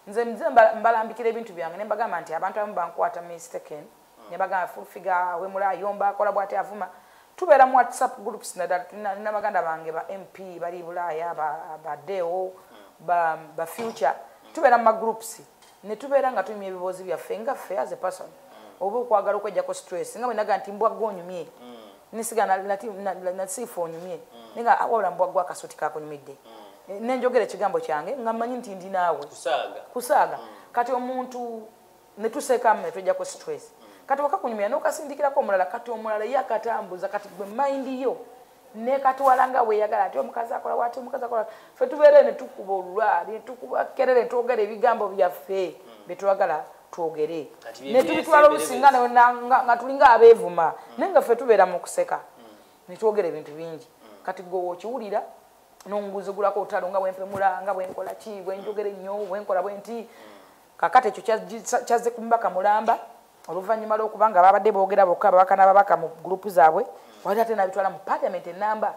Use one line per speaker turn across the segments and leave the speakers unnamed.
nze mbalambikira ebintu byange ne mbagamba nti abantu abamu bankwata mistaken ne bagamba full figure wemula ayomba akola bw'ati avuma tubeera mu WhatsApp groups na baganda bange ba MP bali Bulaaya ba Deo ba Future tubeera mu groups ne tubeera nga tuyimye ebibozi byaffe nga ffe as a person oba okwagala okwejjako stress nga bwe naga nti mbwa gonyumye nisigana na sifo onyumye ninga awala mbwa gwa kasoti kako nyumidde nenjogera ekigambo kyange nga mmanyi nti ndi naawe kusaaga kati omuntu ne tusekamu ne tujjako stress kati wakakunyumya n'okasindikirako omulala kati omulala yakatambuza kati gwe mind yo ne katwala nga weeyagala ati omukazi akola wati omukazi akola ffe tubeere ne tukuba olulwali ne tukuba kerere twogera ebigambo byaffe bye twagala twogere ne tubitwala obusinga nga tulinga abeevuma naye nga ffe tubeera mu kuseka ne twogera ebintu bingi kati gwe wokiwulira n'onguzugulako otalo nga bwempemula nga bwenkola ki bwenjogera ennyo bwenkola bwenti kakati ekyo kyazze ku mbaka mulamba oluvannyuma lw'okuba nga babadde boogera bokka ababaka n'ababaka mu gurupu zaabwe wali ate nabitwala mu parliament enamba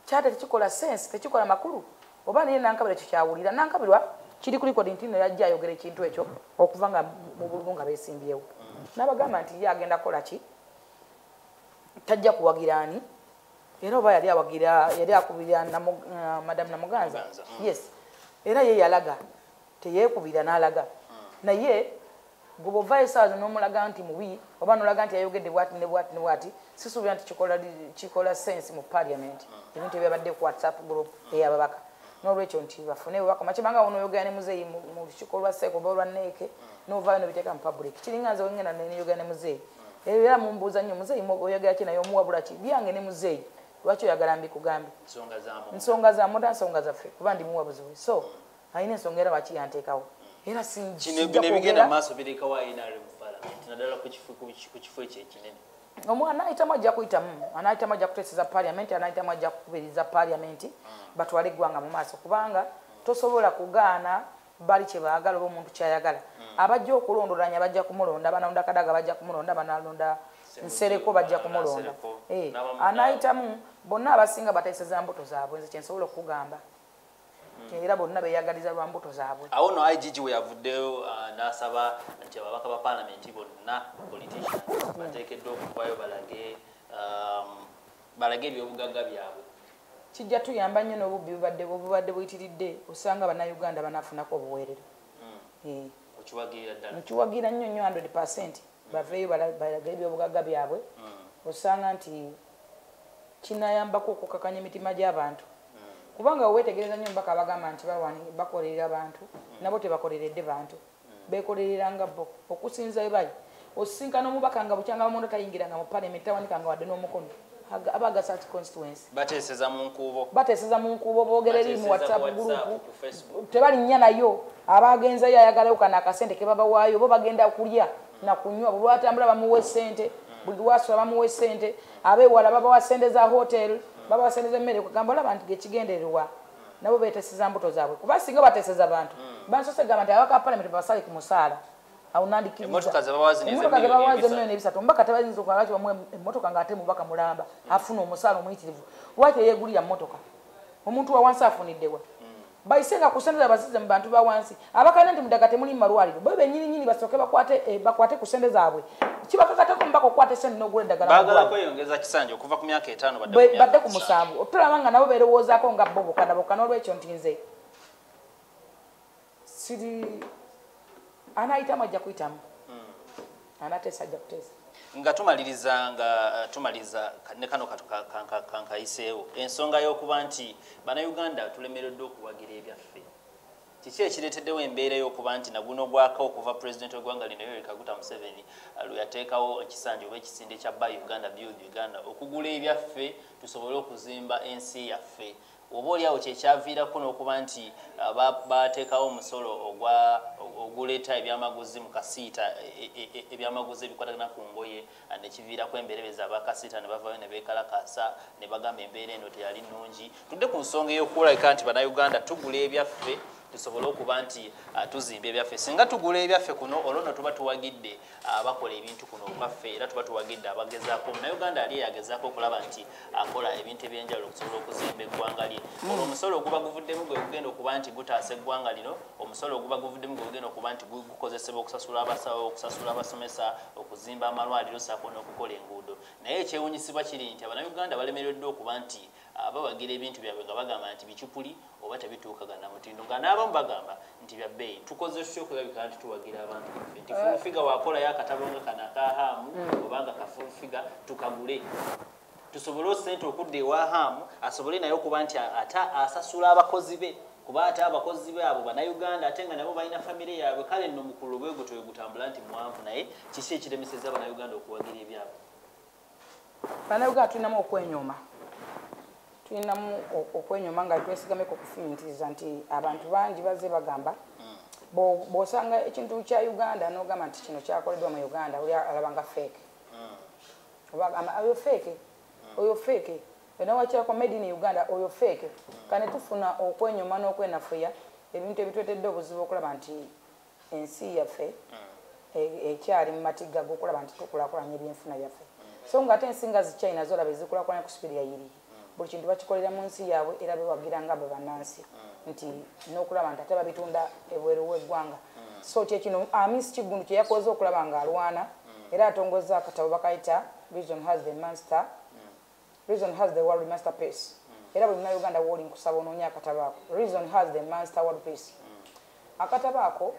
kyate tekikola sense tekikola makulu oba naye nankabirwa ekyo kyawulira nankabirwa kiri ku likodi nti no yajja ayogera ekintu ekyo okuva nga mu bulubu nga beesimbyewo n'abagamba nti ye agenda kukola ki tajja kuwagira ani era oba yali akubira Madam Namuganza yes era ye yalaga teyekubira n'alaga naye gobo vice n'omulaga nti mubi oba n'olaga nti yayogedde bwati ne bwati ne bwati sisuubira nti kikola sense mu parliament ebintu ebyabadde ku WhatsApp group ey'ababaka n'olwekyo nti bafune obubaka makibanga onoyogera ne muzeeyi mu lukiiko lwa seeko oba olwa neeke n'ovaayo n'obiteeka mu public kiringa nze wengenda neyogera ne muzeeyi era mumbuuza nnyo muzeeyi oyogera ki naye omuwabula ki byange ne muzeeyi lwaki oyagala mbikugambe nsonga za moda nsonga zaffe kuba ndi muwabuzi we so alina ensonga era lwaki yanteekawo era
sinjibigenda maaso birekawo ayinaale mu parliament naddala ku kifo ekyo ekinene
omwana ayitamu ajja kuyitamu anayitamu ajja kuteeseza parliament anayitamu ajja kukubiriza parliament batwale eggwanga mu maaso kubanga tosobola kugaana bali kye baagala oba omuntu kyayagala abajja okulondolanya bajja kumulonda banalonda kadaga bajja kumulonda banalonda nsereko bajja kumulonda anayitamu bonna abasinga bateeseza mbuto zaabwe nze kyensobola okugamba era bonna beyagaliza lwa mbuto zaabwe
awo no IGG we yavuddeyo n'asaba nti ababaka ba parliament bonna politicians bateekeddwa okuvaayo balage ebyobugagga byabwe
kijja tuyamba nnyo n'obubbi bubadde buyitiridde osanga bannayuganda banafunako obuweerero nkiwagira nnyo 100% baveeyo balage ebyobugagga byabwe osanga nti kinayambako okukakanya emitima gy'abantu kubanga wetegereza nnyo mbaka abagamba nti bakolerera abantu nabo tebakoleredde bantu bekolereranga bo okusinza ebali osisinkana omubaka nga bukyanga bamondo tayingiranga mu parliament tawanika nga wadde n'omukono abagasat constituency
bateeseza mu nkuubo boogera eri mu WhatsApp group tebalinnya nayo abagenzayo ayagalayo kana akasente ke babawaayo bo bagenda kulya na kunywa buli lwatambula bamuwa ssente buli lwasula bamuwa ssente abeewala babawa ssente za hotel baba basendeza mmere kugamba abantu gekigendererwa nabo beeteseza mbuto zaabwe kuba singa bateeseza abantu bansose gamba nti abaka parliament basale ku musaala awo nandikiriza emmotoka zebawazi
million ebisatu mbaka tebazinza okuba bamwe emmotoka ng'ate mubaka mulamba afuna omusaala omuyitirivu lwaki yeegulira mmotoka omuntu wa wansi afuniddewa bayisenga kusendeza basize mu bantu ba wansi abakane nti mudaga temuli malwaliro bo bennyini basooke bakwate ku sente zaabwe kibakakatako mbaka okwate sente n'ogula eddagala
baagala kweyongeza kisanja okuva ku myaka 5
badde ku 7 otulaba nga nabo beerowoozaako nga bo bokana n'olwekyo nti nze siri anayitamu ajja kuyitamu anateesa ajja kuteesa
nga tumaliza ne kano kankayiseewo ensonga y'okuba nti bannayuganda tulemereddwa okuwagira ebyaffe kiki ekireeteddewo embeera y'okuba nti naguno gwaka okuva pulezidenti w'eggwanga lino Yoweri Kaguta Museveni lwe yateekawo ekisanja oba ekisinde kya Buy Uganda Build Uganda okugula ebyaffe tusobole okuzimba ensi yaffe oba oliawo kyekyaviirako n'okuba nti bateekawo omusolo oguleeta ebyamaguzi mu kasiita ebyamaguzi ebikwatagana ku ngoye nekiviirako emberebeza abakasiita ne bavaayo ne beekalakaasa ne bagamba embeera eno teyali nnungi tudde ku nsonga ey'okulabika nti bannayuganda tugula ebyaffe tusobole okuba nti tuzimba ebyaffe singa tugula ebyaffe kuno olwo tuba tuwagidde abakola ebintu kuno okwaffe era tuba tuwagidde abagezaako Munnayuganda ali yagezaako okulaba nti akola ebintu ebyenjawulo okusobola okuzimba eggwanga lye olwo omusolo oguba guvuddemu gwe gugenda okuba nti gutaasa eggwanga lino omusolo oguba guvuddemu gwe gugenda okuba nti gukozesebwa okusasula abasawo okusasula abasomesa okuzimba amalwaliro saako n'okukola enguudo naye ekyewunyisibwa kiri nti Abannayuganda balemereddwa okuba nti bawagira ebintu byabwe nga bagamba nti bicupuli oba tebituukagana mutindo nga n'abamu bagamba nti bya bbeeyi tukoze tutya okulabika nti tuwagira abantu baffe nti fulufiga wakolayo akatabo nga kano akahaamu obanga kafulufiga tukagule tusobole sente okudda ewa haamu asobole naye okuba nti ata asasula abakozi be kuba ate abakozi be abo Bannayuganda ate nga nabo balina famire yaabwe kale nno mukulu bwego twegutambula nti mwanvu naye kiki ekiremeseza Bannayuganda okuwagira ebyabwe
Bannayuganda tulinamu okwenyooma okwenyoma nga twesigameko okufumitiriza nti abantu bangi bazze bagamba bw'osanga ekintu kya Uganda n'ogamba nti kino kyakoleddwa mu Uganda oli alabanga fake oyo fake enawakirako made in Uganda oyo fake kane tufuna okwenyoma n'okwenafuya ebintu ebitwetedde obuzibu okulaba nti ensi yaffe ekyali mu matigga g'okulaba nti tukulakulanya ebyenfuna byaffe so nga ate ensinga zi China zolaba ezikulakulanya ku sipiri ya yiri buli kintu bakikolera mu nsi yaabwe era bewagira nga bwe bannansi nti n'okulaba nti ate babitunda ebweru w'eggwanga so kyekino Amisi Kigundu kye yakoze okulaba nga alwana era atongoza akatabo bakayita Reason has the world masterpiece era buli Munnayuganda w'oli nkusaba onoonya akatabo ako Reason has the master world piece akatabo ako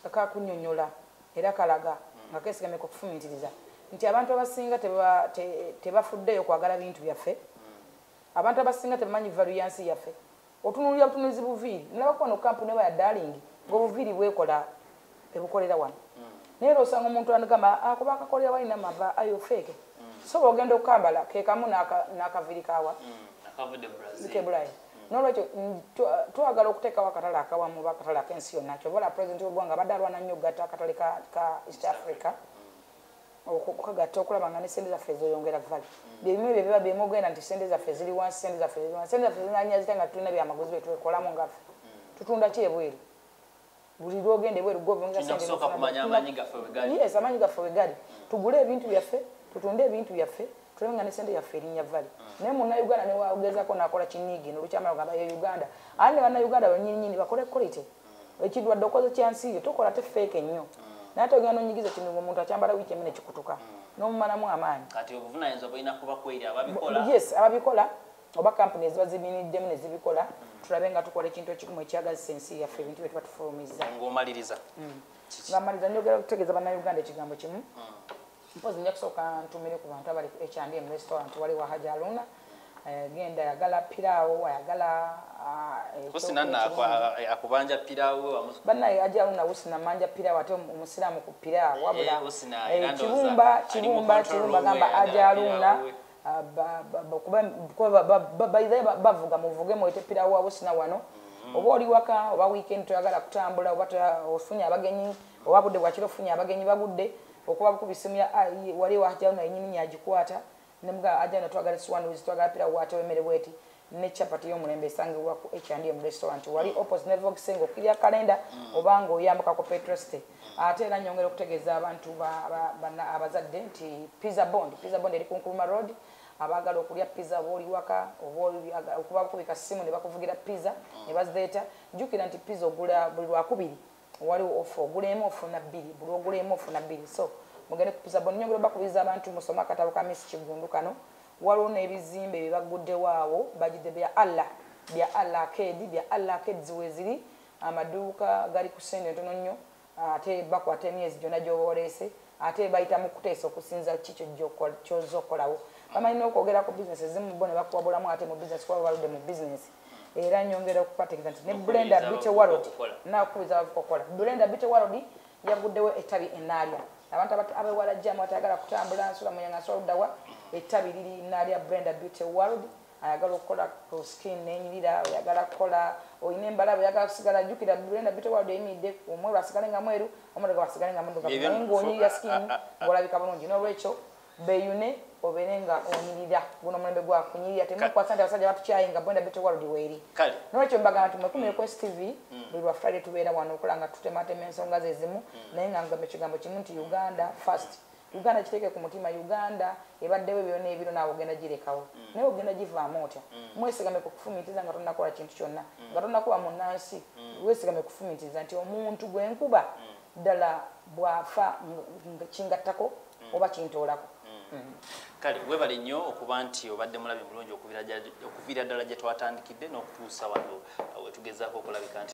akakunnyonnyola era kalaga nga keesigameko okufumitiriza nti abantu abasinga tebafuddeyo kwagala bintu byaffe abantu abasinga tebamanyi value yansi yaffe otunulira butunuzi buviiri nalabako wano kampuni eba ya Darling ng'obuviiri bwekola ebukolera wano naye osanga omuntu anagamba kuba akakolera walina mava ayo feke so ogenda okukambala kekamu n'akaviiri kawa Brazil n'olwekyo twagala okuteekawo akatale akawamu oba akatale ak'ensi yonna kyobola pulezidenti w'eggwanga abadde alwana nnyo okugatta akatale ka East Africa okukagatta okulaba nga ne sente zaffe ezoyongera vali byebimu ebyo biba byemugenda nti sente zaffe ziri wansi sente zaffe zinanya zita nga tulina byamaguzi byetwekolamu ngaffe tutunda ki ebweru buli lwogenda ebweru amaanyi gaffe we gali tugule ebintu byaffe tutunde ebintu byaffe tulabe nga ne sente yaffe erinnya vali naye Munnayuganda newagezako nakola kinyiigi nolukyamala gamba ye Uganda ali ne Bannayuganda banyininyini bakole kolite ekidwadde okoze kyansi yo tokola te fake nnyo nate ogenda onyigiza kino omuntu akyambala wiiki emene kikutuka n'omumalamu amaanyi
kati obuvunaanyizibwa bulina kuba kweri ababikola
yes ababikola oba kampuni eziba zibiniddemu ne zibikola tulabe nga tukola ekintu ekimu ekyagazisa ensi yaffe ebintu bye tuba tufulumiza
ng'omaliriza
nga maliriza njogera okutegeeza Bannayuganda ekigambo kimu mpozi nja kusooka ntumire ku bantu abali H&M restaurant wali wa Haji Aluna genda yagala piraawo ayagala
Husina akubanja piraawo
banna Haji Aluna Husina manja piraawo ate omusiraamu ku piraawo wabula kibumba gamba Haji Aluna bavuga muvuge mwete piraawo Husina wano oba oli waka oba weekend toyagala kutambula oba ofunye abagenyi oba budde bwakiro ofunye abagenyi bagudde okuba kubisimu ya wali wajana yenyini yajikwata nemga ajana twagala swan wizi twagala pira wate wemere weti ne chapati yo mulembe sange wa ku H&M restaurant wali opposite Nevox sengo kilia kalenda obango yambuka ko Petroste ate era nyongera okutegeza abantu abazadde nti pizza bond eri ku Nkuruma road abagala okulya pizza boli waka oboli okuba kubika simu ne bakuvugira pizza ne bazeta jukira nti pizza ogula buli lwakubiri wali ofo ogulemu ofuna bbiri buli ogulemu ofuna bbiri so mugende ku pizza bond nyongera bakubiza abantu musoma akatabo ka Amisi Kigundu kano waliwo n'ebizimbe bibagudde waawo bagidde bya Allah Arcade ziweziri amaduuka gali ku sente ntono nnyo ate bakwata emyezi gyonna gy'oboolese ate bayita mu kuteesa okusinza kikyo ky'ozokolawo bamanyi okwogera ku bizinesi ezimu bo ne bakuwabulamu ate mu bizinesi kuba baludde mu bizinesi era nyongera okupategeeza nti ne Brenda Beauty World nakubiza bavuga okukola Brenda Beauty World yaguddewo ettabi enaalya abantu abewala jjamu atayagala kutambula nsula munyanga nsula luddawa ettabi liri naalya Brenda Beauty World ayagala okukola ku skin n'enyirira oyagala kukola oyina embalabe oyagala kusigala jjukira Brenda Beauty World eyimiridde omweru asigale nga mweru omulego asigale nga muddugavu naye ng'onyirira skin ng'olabika bulungi n'olwekyo beeyune oberenga onyirira guno mulembe gwa kunyirira temukwasa nti abasajja batukyayinga bwenda bete waludi weeri nolwekyo mbagamba nti mwekumire ku STV buli lwa Friday tubeera wano okola nga tutematema ensonga ze zimu naye nga ngamba ekigambo kimu nti Uganda first Uganda kiteeke ku mutima Uganda ebaddewo byonna ebiro naawe ogenda girekawo naye ogenda givaamu otya mwesigame ku kufumitiza nga tonnakola kintu kyonna nga tonnakuba munnansi weesigame kufumitiza nti omuntu gwenkuba ddala bwafa kingattako oba kintoolako
kale webale nnyo okuba nti obadde mulabi mulungi okuviira ddala gye twatandikidde n'okutuusa wano wetugezaako okulabika nti